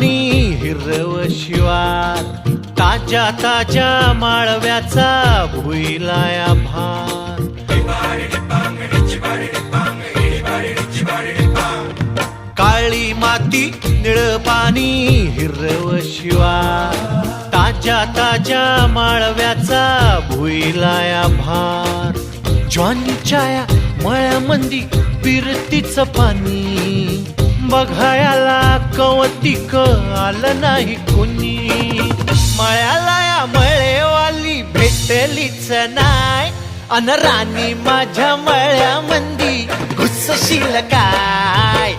पाणी हिरव शिवार, ताज्या ताज्या माळव्याचा भुईलाया भार. काळी माती निळ पाणी हिरव शिवार, ताज्या ताज्या माळव्याचा भुईलाया भार. ज्वानीच्या या मळ्यामंदी फिरतीचं पाणी, बघायला कवतिक आलं नाही कोणी. मळ्याला या मळेवाली भेटलीच नाय, अन राणी माझ्या मळ्यामंदी घुसशील काय.